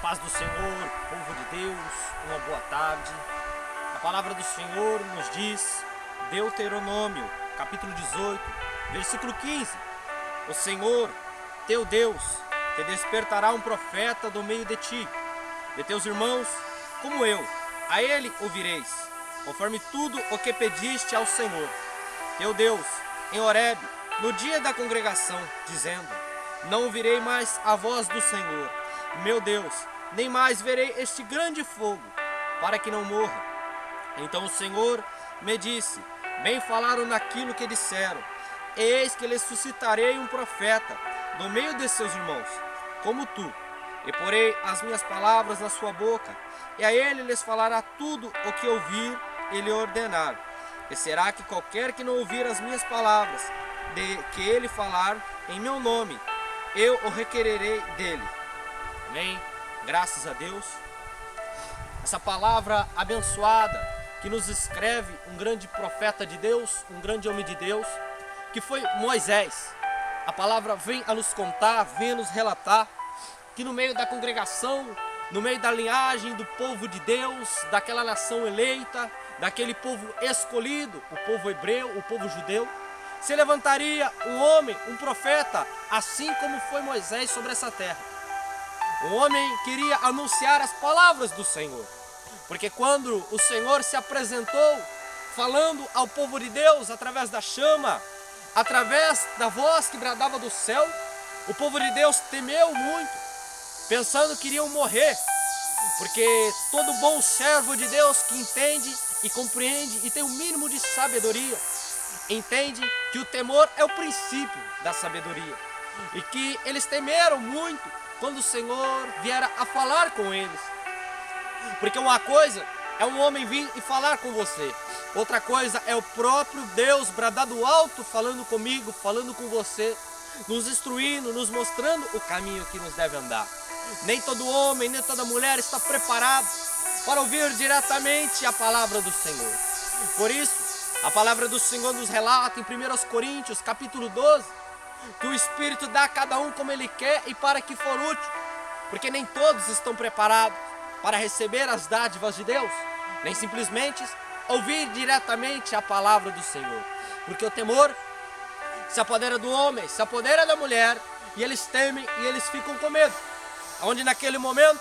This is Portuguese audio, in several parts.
Paz do Senhor, povo de Deus, uma boa tarde. A palavra do Senhor nos diz, Deuteronômio, capítulo 18, versículo 15. O Senhor, teu Deus, te despertará um profeta do meio de ti, de teus irmãos, como eu. A ele ouvireis, conforme tudo o que pediste ao Senhor, teu Deus, em Horebe, no dia da congregação, dizendo: não ouvirei mais a voz do Senhor, meu Deus, nem mais verei este grande fogo, para que não morra. Então o Senhor me disse: bem falaram naquilo que disseram, eis que lhes suscitarei um profeta do meio de seus irmãos, como tu, e porei as minhas palavras na sua boca, e a ele lhes falará tudo o que ouvir e lhe ordenar. E será que qualquer que não ouvir as minhas palavras, de que ele falar em meu nome, eu o requererei dele. Amém? Graças a Deus. Essa palavra abençoada que nos escreve um grande profeta de Deus, um grande homem de Deus, que foi Moisés. A palavra vem a nos contar, vem a nos relatar que no meio da congregação, no meio da linhagem do povo de Deus, daquela nação eleita, daquele povo escolhido, o povo hebreu, o povo judeu, se levantaria um homem, um profeta, assim como foi Moisés sobre essa terra. O homem queria anunciar as palavras do Senhor, porque quando o Senhor se apresentou, falando ao povo de Deus através da chama, através da voz que bradava do céu, o povo de Deus temeu muito, pensando que iriam morrer, porque todo bom servo de Deus que entende e compreende e tem o mínimo de sabedoria, entende que o temor é o princípio da sabedoria, e que eles temeram muito quando o Senhor viera a falar com eles. Porque uma coisa é um homem vir e falar com você, outra coisa é o próprio Deus bradar do alto falando comigo, falando com você, nos instruindo, nos mostrando o caminho que nos deve andar. Nem todo homem, nem toda mulher está preparado para ouvir diretamente a palavra do Senhor. Por isso, a palavra do Senhor nos relata em 1 Coríntios, capítulo 12, que o Espírito dá a cada um como Ele quer e para que for útil, porque nem todos estão preparados para receber as dádivas de Deus, nem simplesmente ouvir diretamente a palavra do Senhor, porque o temor se apodera do homem, se apodera da mulher, e eles temem e eles ficam com medo, onde naquele momento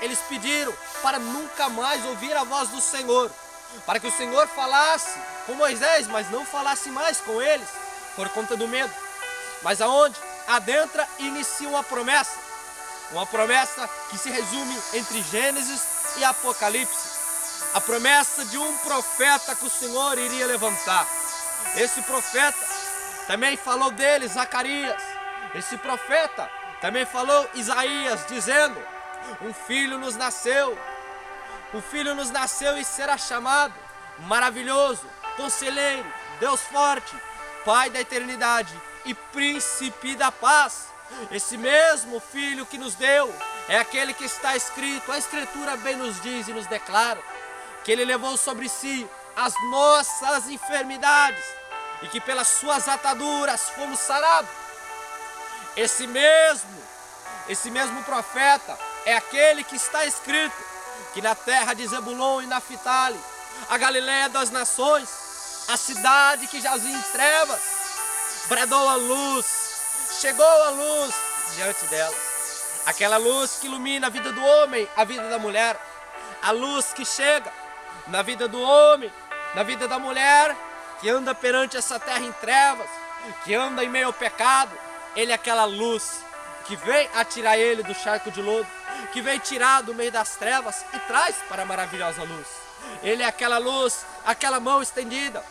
eles pediram para nunca mais ouvir a voz do Senhor, para que o Senhor falasse com Moisés, mas não falasse mais com eles, por conta do medo. Mas aonde adentra e inicia uma promessa que se resume entre Gênesis e Apocalipse, a promessa de um profeta que o Senhor iria levantar. Esse profeta também falou dele, Zacarias. Esse profeta também falou Isaías, dizendo: um filho nos nasceu e será chamado Maravilhoso, Conselheiro, Deus Forte, Pai da Eternidade e Príncipe da Paz. Esse mesmo Filho que nos deu é aquele que está escrito, a Escritura bem nos diz e nos declara, que Ele levou sobre si as nossas enfermidades e que pelas suas ataduras fomos sarados. Esse mesmo profeta é aquele que está escrito que na terra de Zebulon e Naftali, a Galileia das nações, a cidade que jazia em trevas, bradou a luz, chegou a luz diante dela. Aquela luz que ilumina a vida do homem, a vida da mulher, a luz que chega na vida do homem, na vida da mulher, que anda perante essa terra em trevas, que anda em meio ao pecado. Ele é aquela luz que vem a tirar ele do charco de lodo, que vem tirar do meio das trevas e traz para a maravilhosa luz. Ele é aquela luz, aquela mão estendida,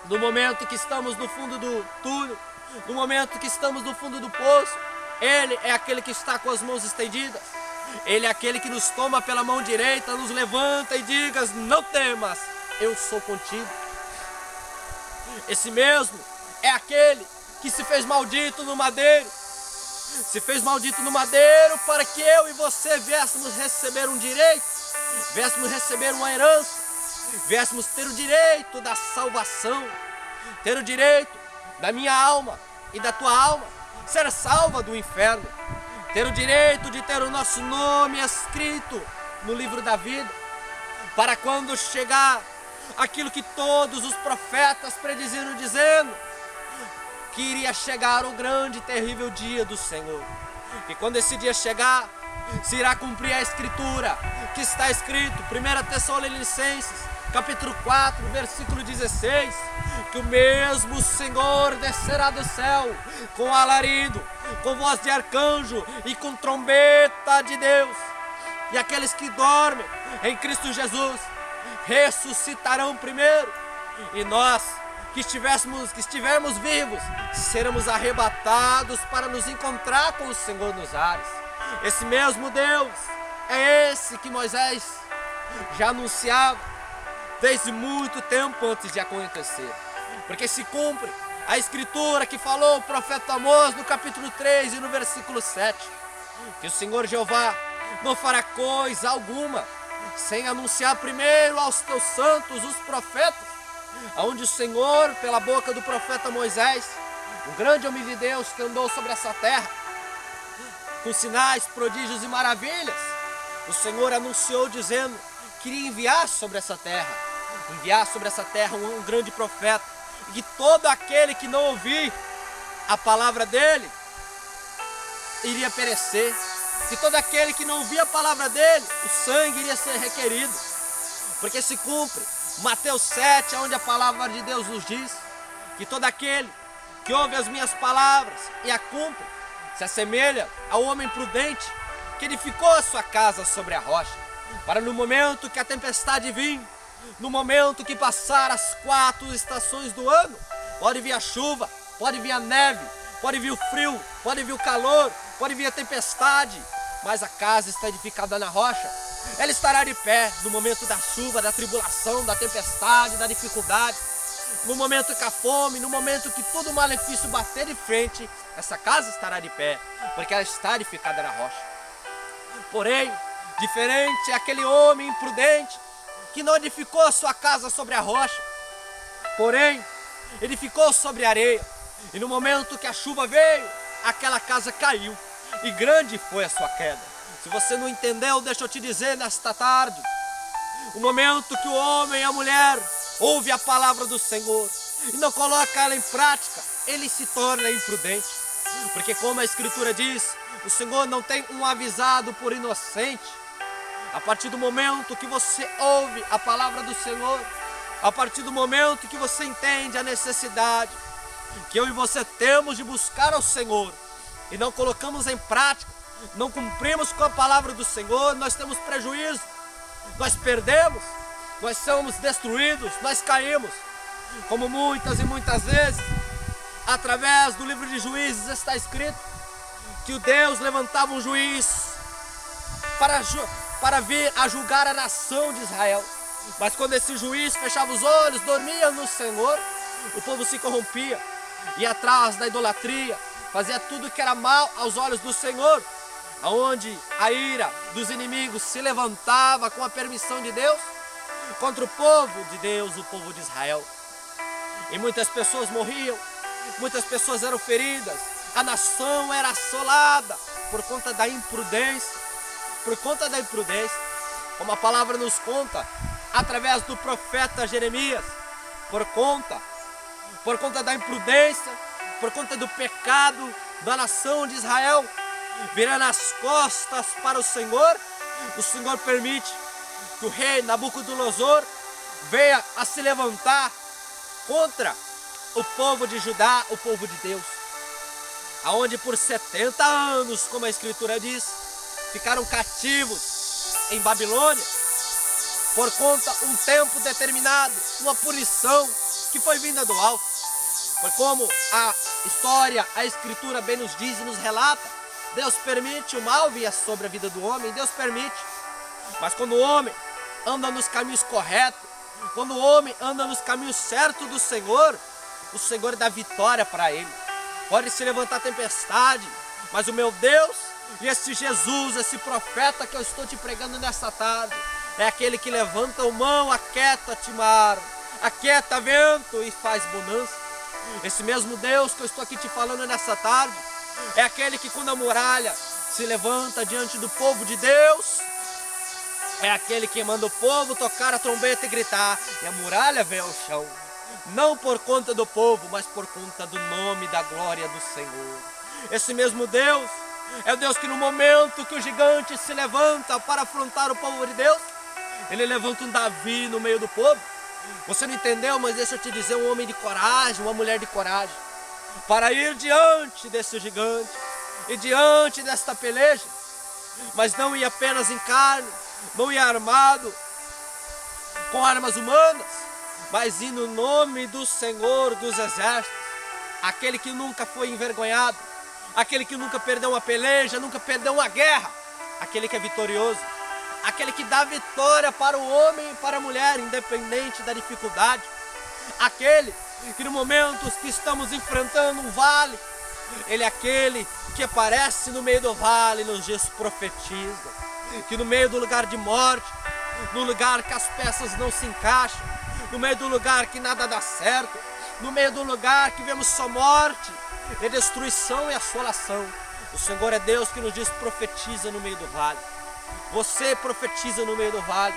no momento que estamos no fundo do túnel, no momento que estamos no fundo do poço. Ele é aquele que está com as mãos estendidas. Ele é aquele que nos toma pela mão direita, nos levanta e diga: não temas, eu sou contigo. Esse mesmo é aquele que se fez maldito no madeiro, se fez maldito no madeiro para que eu e você viéssemos receber um direito, viéssemos receber uma herança, viéssemos ter o direito da salvação, ter o direito da minha alma e da tua alma ser salva do inferno, ter o direito de ter o nosso nome escrito no livro da vida, para quando chegar aquilo que todos os profetas prediziram, dizendo que iria chegar o grande e terrível dia do Senhor. E quando esse dia chegar, se irá cumprir a escritura que está escrito, 1 Tessalonicenses, capítulo 4, versículo 16, que o mesmo Senhor descerá do céu com alarido, com voz de arcanjo e com trombeta de Deus. E aqueles que dormem em Cristo Jesus ressuscitarão primeiro, e nós que estivermos vivos seremos arrebatados para nos encontrar com o Senhor nos ares. Esse mesmo Deus é esse que Moisés já anunciava desde muito tempo antes de acontecer, porque se cumpre a escritura que falou o profeta Amós no capítulo 3 e no versículo 7, que o Senhor Jeová não fará coisa alguma sem anunciar primeiro aos teus santos, os profetas, aonde o Senhor, pela boca do profeta Moisés, um grande homem de Deus que andou sobre essa terra com sinais, prodígios e maravilhas, o Senhor anunciou dizendo que iria enviar sobre essa terra um grande profeta, e que todo aquele que não ouvir a palavra dele iria perecer, que todo aquele que não ouvir a palavra dele, o sangue iria ser requerido, porque se cumpre Mateus 7, onde a palavra de Deus nos diz que todo aquele que ouve as minhas palavras e a cumpre se assemelha ao homem prudente que edificou a sua casa sobre a rocha, para no momento que a tempestade vir, no momento que passar as 4 estações do ano, pode vir a chuva, pode vir a neve, pode vir o frio, pode vir o calor, pode vir a tempestade, mas a casa está edificada na rocha, ela estará de pé no momento da chuva, da tribulação, da tempestade, da dificuldade, no momento que a fome, no momento que todo malefício bater de frente, essa casa estará de pé, porque ela está edificada na rocha. Porém, diferente é aquele homem imprudente que não edificou a sua casa sobre a rocha, porém, edificou sobre a areia, e no momento que a chuva veio, aquela casa caiu, e grande foi a sua queda. Se você não entendeu, deixa eu te dizer nesta tarde, o momento que o homem e a mulher ouve a palavra do Senhor e não coloca ela em prática, ele se torna imprudente, porque como a Escritura diz, o Senhor não tem um avisado por inocente. A partir do momento que você ouve a palavra do Senhor, a partir do momento que você entende a necessidade que eu e você temos de buscar ao Senhor e não colocamos em prática, não cumprimos com a palavra do Senhor, nós temos prejuízo, nós perdemos, nós somos destruídos, nós caímos, como muitas e muitas vezes, através do livro de Juízes está escrito que o Deus levantava um juiz para vir a julgar a nação de Israel, mas quando esse juiz fechava os olhos, dormia no Senhor, o povo se corrompia, ia atrás da idolatria, fazia tudo que era mal aos olhos do Senhor, aonde a ira dos inimigos se levantava com a permissão de Deus contra o povo de Deus, o povo de Israel, e muitas pessoas morriam, muitas pessoas eram feridas, a nação era assolada por conta da imprudência, como a palavra nos conta através do profeta Jeremias, por conta da imprudência, por conta do pecado da nação de Israel, virando as costas para o Senhor permite que o rei Nabucodonosor venha a se levantar contra o povo de Judá, o povo de Deus, aonde por 70 anos, como a Escritura diz, ficaram cativos em Babilônia, por conta um tempo determinado, uma punição que foi vinda do alto. Foi como a história, a Escritura bem nos diz e nos relata, Deus permite o mal vir sobre a vida do homem, Deus permite, mas quando o homem anda nos caminhos corretos, quando o homem anda nos caminhos certos do Senhor, o Senhor dá vitória para ele. Pode se levantar tempestade, mas o meu Deus e esse Jesus, esse profeta que eu estou te pregando nesta tarde, é aquele que levanta a mão, aquieta-te mar, aquieta vento e faz bonança. Esse mesmo Deus que eu estou aqui te falando nessa tarde, é aquele que quando a muralha se levanta diante do povo de Deus é aquele que manda o povo tocar a trombeta e gritar, e a muralha vem ao chão. Não por conta do povo, mas por conta do nome e da glória do Senhor. Esse mesmo Deus é o Deus que no momento que o gigante se levanta para afrontar o povo de Deus, ele levanta um Davi no meio do povo. Você não entendeu, mas deixa eu te dizer, um homem de coragem, uma mulher de coragem, para ir diante desse gigante e diante desta peleja, mas não ia apenas em carne, não ia armado com armas humanas, mas ir no nome do Senhor dos Exércitos, aquele que nunca foi envergonhado, aquele que nunca perdeu uma peleja, nunca perdeu uma guerra, aquele que é vitorioso, aquele que dá vitória para o homem e para a mulher, independente da dificuldade, aquele que no momento que estamos enfrentando um vale, ele é aquele que aparece no meio do vale e nos diz, profetiza, que no meio do lugar de morte, no lugar que as peças não se encaixam, no meio do lugar que nada dá certo, no meio do lugar que vemos só morte, e destruição e assolação, o Senhor é Deus que nos diz, profetiza no meio do vale. Você profetiza no meio do vale,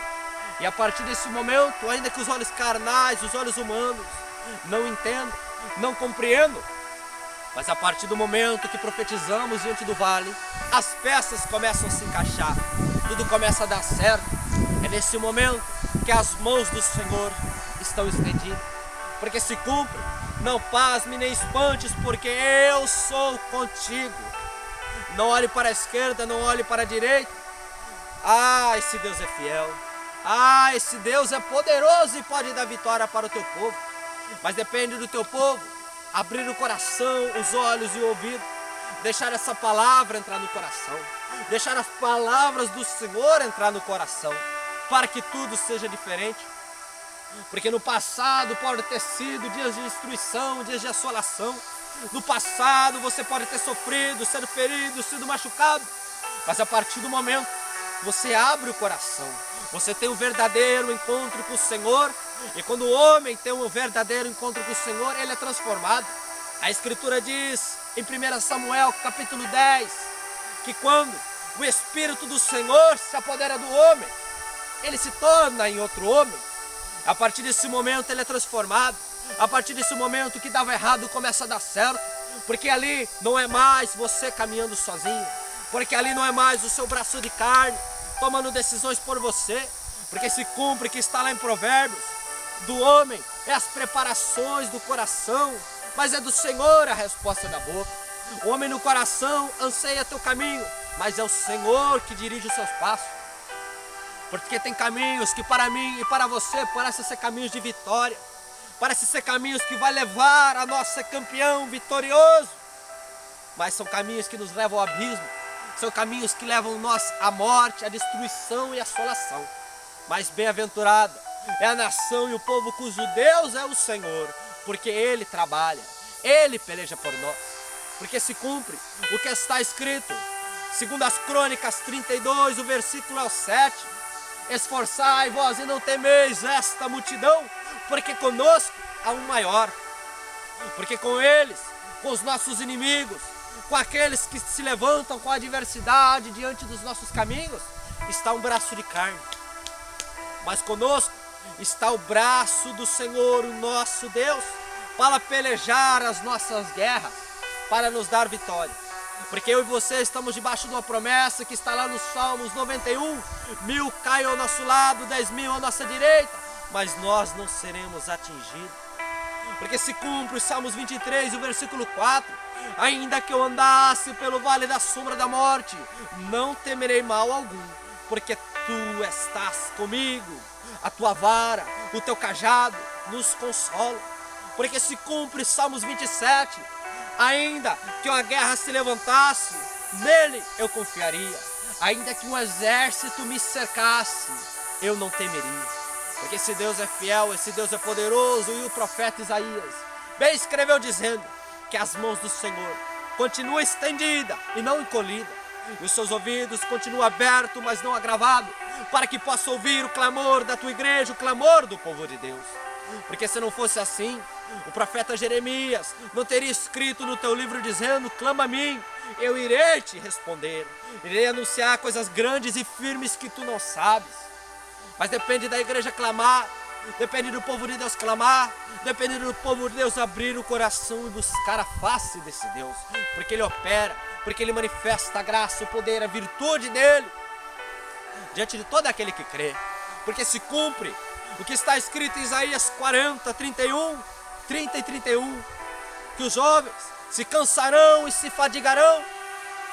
e a partir desse momento, ainda que os olhos carnais, os olhos humanos não entendam, não compreendam, mas a partir do momento que profetizamos diante do vale, as peças começam a se encaixar, tudo começa a dar certo. É nesse momento que as mãos do Senhor estão estendidas, porque se cumpre, não pasme nem espantes, porque eu sou contigo. Não olhe para a esquerda, não olhe para a direita. Ah, esse Deus é fiel. Ah, esse Deus é poderoso e pode dar vitória para o teu povo. Mas depende do teu povo abrir o coração, os olhos e o ouvido, deixar essa palavra entrar no coração, deixar as palavras do Senhor entrar no coração, para que tudo seja diferente. Porque no passado pode ter sido dias de destruição, dias de assolação. No passado você pode ter sofrido, sido ferido, sido machucado. Mas a partir do momento que você abre o coração, você tem um verdadeiro encontro com o Senhor. E quando o homem tem um verdadeiro encontro com o Senhor, ele é transformado. A Escritura diz em 1 Samuel capítulo 10, que quando o Espírito do Senhor se apodera do homem, ele se torna em outro homem. A partir desse momento ele é transformado. A partir desse momento o que dava errado começa a dar certo. Porque ali não é mais você caminhando sozinho. Porque ali não é mais o seu braço de carne tomando decisões por você. Porque se cumpre que está lá em Provérbios, do homem é as preparações do coração, mas é do Senhor a resposta da boca. O homem no coração anseia teu caminho, mas é o Senhor que dirige os seus passos. Porque tem caminhos que para mim e para você parecem ser caminhos de vitória, parecem ser caminhos que vai levar a nós a ser campeão vitorioso, mas são caminhos que nos levam ao abismo, são caminhos que levam nós à morte, à destruição e à assolação. Mas bem-aventurada é a nação e o povo cujo Deus é o Senhor, porque Ele trabalha, Ele peleja por nós. Porque se cumpre o que está escrito, segundo as Crônicas 32, o versículo é o 7, esforçai-vos e não temeis esta multidão, porque conosco há um maior. Porque com eles, com os nossos inimigos, com aqueles que se levantam com a adversidade diante dos nossos caminhos, está um braço de carne. Mas conosco está o braço do Senhor, o nosso Deus, para pelejar as nossas guerras, para nos dar vitória. Porque eu e você estamos debaixo de uma promessa que está lá nos Salmos 91, 1000 caem ao nosso lado, 10.000 à nossa direita, mas nós não seremos atingidos. Porque se cumpre os Salmos 23, o versículo 4, ainda que eu andasse pelo vale da sombra da morte, não temerei mal algum, porque tu estás comigo, a tua vara, o teu cajado nos consolam. Porque se cumpre Salmos 27, ainda que uma guerra se levantasse, nele eu confiaria. Ainda que um exército me cercasse, eu não temeria. Porque esse Deus é fiel, esse Deus é poderoso. E o profeta Isaías bem escreveu dizendo que as mãos do Senhor continuam estendidas e não encolhidas, e os seus ouvidos continuam abertos, mas não agravados, para que possa ouvir o clamor da tua igreja, o clamor do povo de Deus. Porque se não fosse assim, o profeta Jeremias não teria escrito no teu livro dizendo: clama a mim, eu irei te responder. Irei anunciar coisas grandes e firmes que tu não sabes. Mas depende da igreja clamar, depende do povo de Deus clamar, depende do povo de Deus abrir o coração e buscar a face desse Deus. Porque Ele opera, porque Ele manifesta a graça, o poder, a virtude dEle diante de todo aquele que crê. Porque se cumpre o que está escrito em Isaías 40, 31, 30 e 31, que os jovens se cansarão e se fadigarão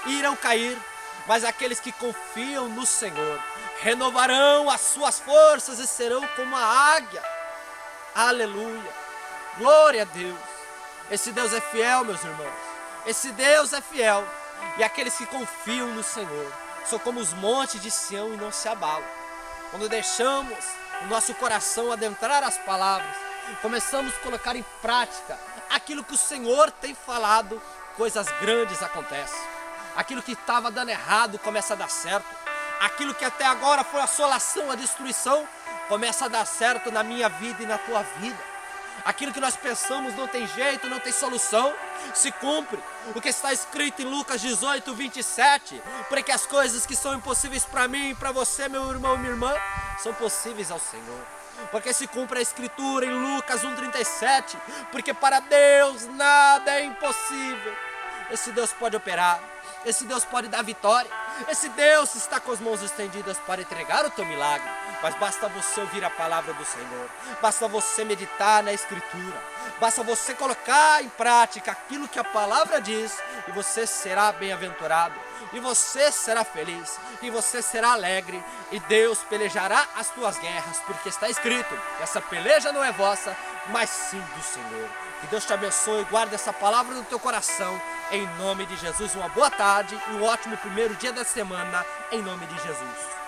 e irão cair, mas aqueles que confiam no Senhor renovarão as suas forças e serão como a águia. Aleluia, glória a Deus. Esse Deus é fiel, meus irmãos, esse Deus é fiel, e aqueles que confiam no Senhor são como os montes de Sião e não se abalam. Quando deixamos o nosso coração adentrar as palavras, começamos a colocar em prática aquilo que o Senhor tem falado, coisas grandes acontecem. Aquilo que estava dando errado começa a dar certo. Aquilo que até agora foi a assolação, a destruição, começa a dar certo na minha vida e na tua vida. Aquilo que nós pensamos não tem jeito, não tem solução, se cumpre. O que está escrito em Lucas 18, 27, porque as coisas que são impossíveis para mim e para você, meu irmão, minha irmã, são possíveis ao Senhor. Porque se cumpre a escritura em Lucas 1,37, porque para Deus nada é impossível. Esse Deus pode operar, esse Deus pode dar vitória, esse Deus está com as mãos estendidas para entregar o teu milagre. Mas basta você ouvir a palavra do Senhor, basta você meditar na escritura, basta você colocar em prática aquilo que a palavra diz, e você será bem-aventurado, e você será feliz, e você será alegre, e Deus pelejará as tuas guerras, porque está escrito: essa peleja não é vossa, mas sim do Senhor. Que Deus te abençoe, guarde essa palavra no teu coração, em nome de Jesus. Uma boa tarde e um ótimo primeiro dia da semana, em nome de Jesus.